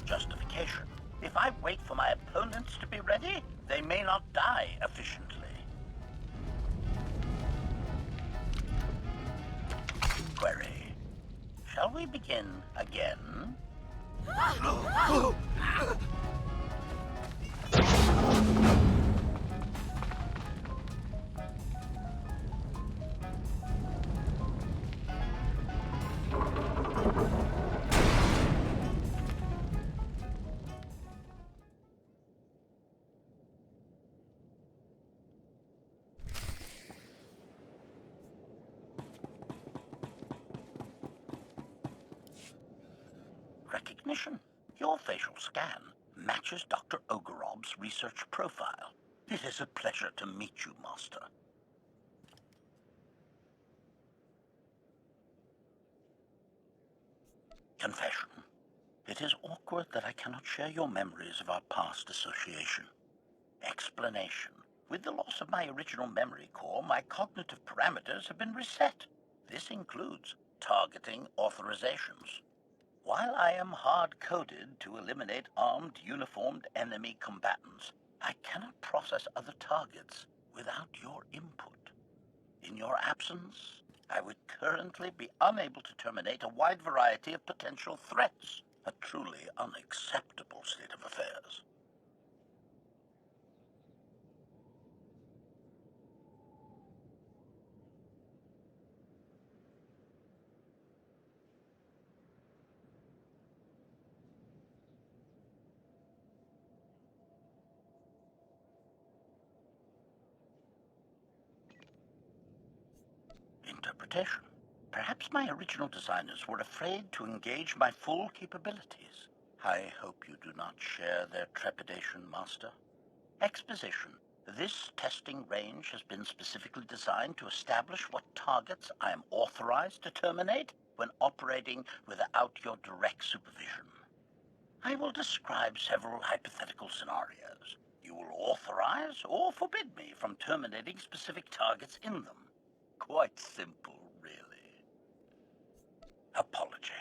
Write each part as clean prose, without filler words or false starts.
Justification. If I wait for my opponents to be ready, they may not die efficiently. Query. Shall we begin again? Recognition. Your facial scan matches Dr. Ogorov's research profile. It is a pleasure to meet you, Master. Confession. It is awkward that I cannot share your memories of our past association. Explanation. With the loss of my original memory core, my cognitive parameters have been reset. This includes targeting authorizations. While I am hard-coded to eliminate armed, uniformed enemy combatants, I cannot process other targets without your input. In your absence, I would currently be unable to terminate a wide variety of potential threats. A truly unacceptable state of affairs. Interpretation. Perhaps my original designers were afraid to engage my full capabilities. I hope you do not share their trepidation, Master. Exposition. This testing range has been specifically designed to establish what targets I am authorized to terminate when operating without your direct supervision. I will describe several hypothetical scenarios. You will authorize or forbid me from terminating specific targets in them. Quite simple, really. Apology.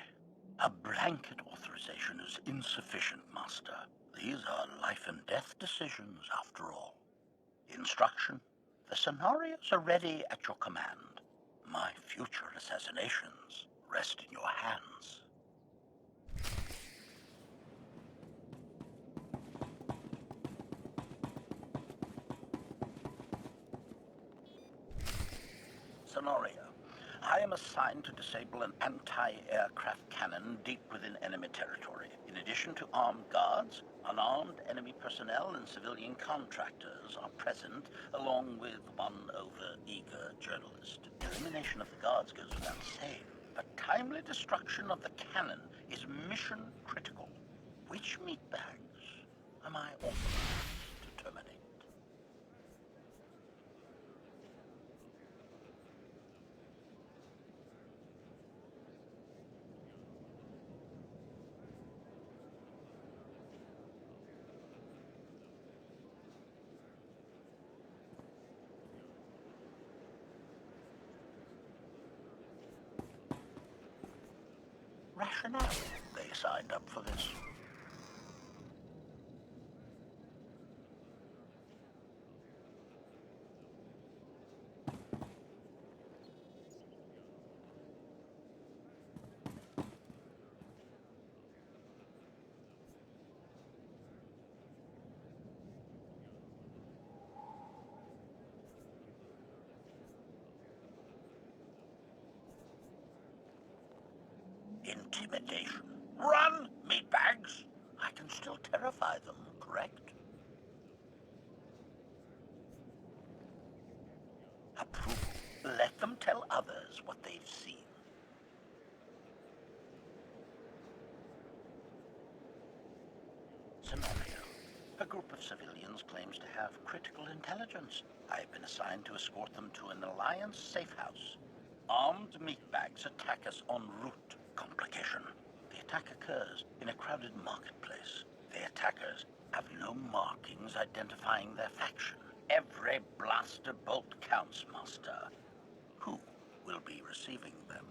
A blanket authorization is insufficient, Master. These are life and death decisions, after all. Instruction. The scenarios are ready at your command. My future assassinations rest in your hands. Scenario. I am assigned to disable an anti-aircraft cannon deep within enemy territory. In addition to armed guards, unarmed enemy personnel and civilian contractors are present, along with one over-eager journalist. Elimination of the guards goes without saying, but timely destruction of the cannon is mission critical. Which meatbags am I authorized to terminate? Rationale. They signed up for this. Intimidation. Run, meatbags! I can still terrify them, correct? Approval. Let them tell others what they've seen. Scenario. A group of civilians claims to have critical intelligence. I have been assigned to escort them to an Alliance safe house. Armed meatbags attack us en route. Complication. The attack occurs in a crowded marketplace. The attackers have no markings identifying their faction. Every blaster bolt counts, Master. Who will be receiving them.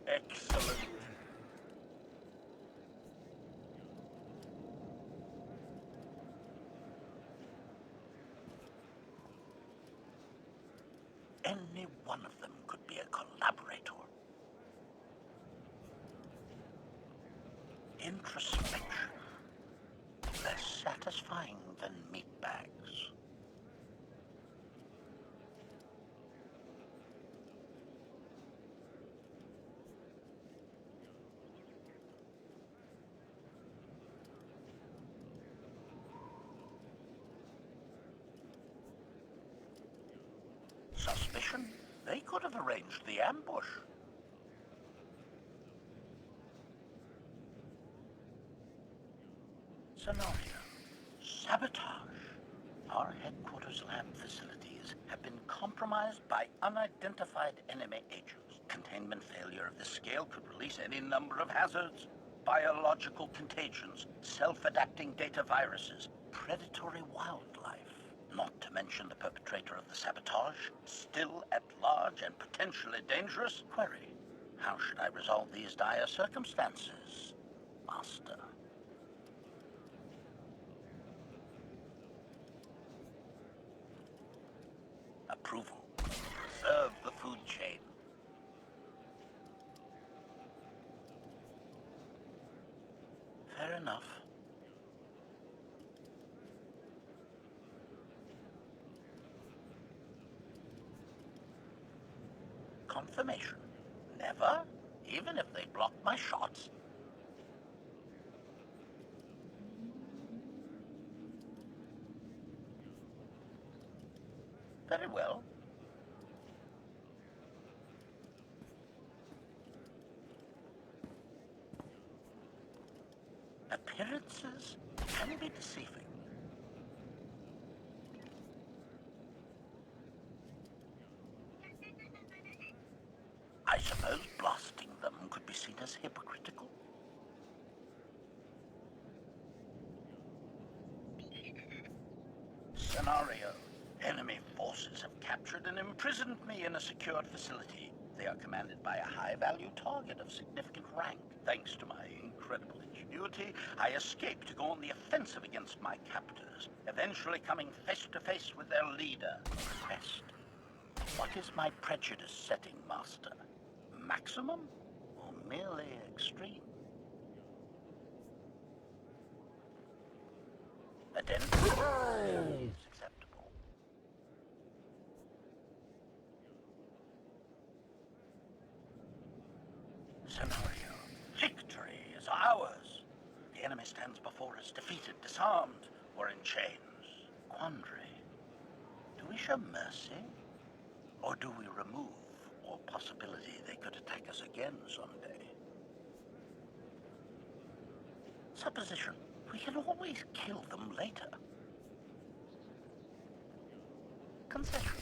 Excellent. Any one of them could be a collaborator. Introspection. Less satisfying than meat bags. Suspicion? They could have arranged the ambush. Scenario. Sabotage. Our headquarters lab facilities have been compromised by unidentified enemy agents. Containment failure of this scale could release any number of hazards. Biological contagions, self-adapting data viruses, predatory wildlife. Not to mention the perpetrator of the sabotage, still at large and potentially dangerous. Query. How should I resolve these dire circumstances, Master? Approval. Preserve the food chain. Fair enough. Confirmation. Never? Even if they block my shots? Very well. Appearances can be deceiving. I suppose blasting them could be seen as hypocritical. Scenario. Enemy forces have captured and imprisoned me in a secured facility. They are commanded by a high-value target of significant rank. Thanks to my incredible ingenuity, I escaped to go on the offensive against my captors, eventually coming face-to-face with their leader. Request. What is my prejudice setting, Master? Maximum or merely extreme? Addendum is acceptable. Scenario. Victory is ours. The enemy stands before us, defeated, disarmed, or in chains. Quandary. Do we show mercy? Or do we remove all possibility they could attack us again someday? Supposition. We can always kill them later. Concession,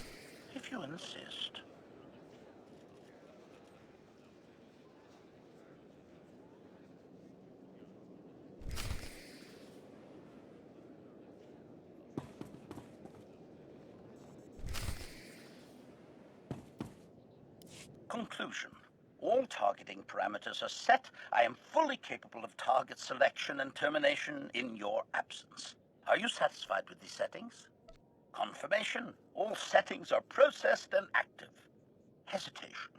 if you insist. Conclusion. All targeting parameters are set. I am fully capable of target selection and termination in your absence. Are you satisfied with these settings? Confirmation. All settings are processed and active. Hesitation.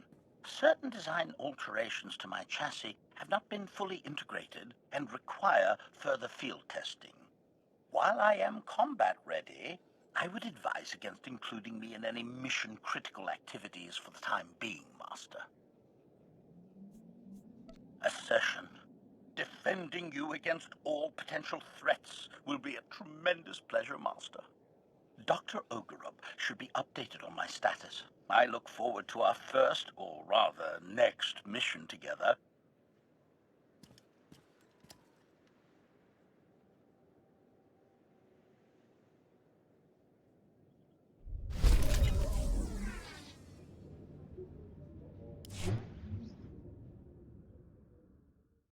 Certain design alterations to my chassis have not been fully integrated and require further field testing. While I am combat ready, I would advise against including me in any mission-critical activities for the time being, Master. Assertion. Defending you against all potential threats will be a tremendous pleasure, Master. Dr. Ogorub should be updated on my status. I look forward to our first, or rather next, mission together.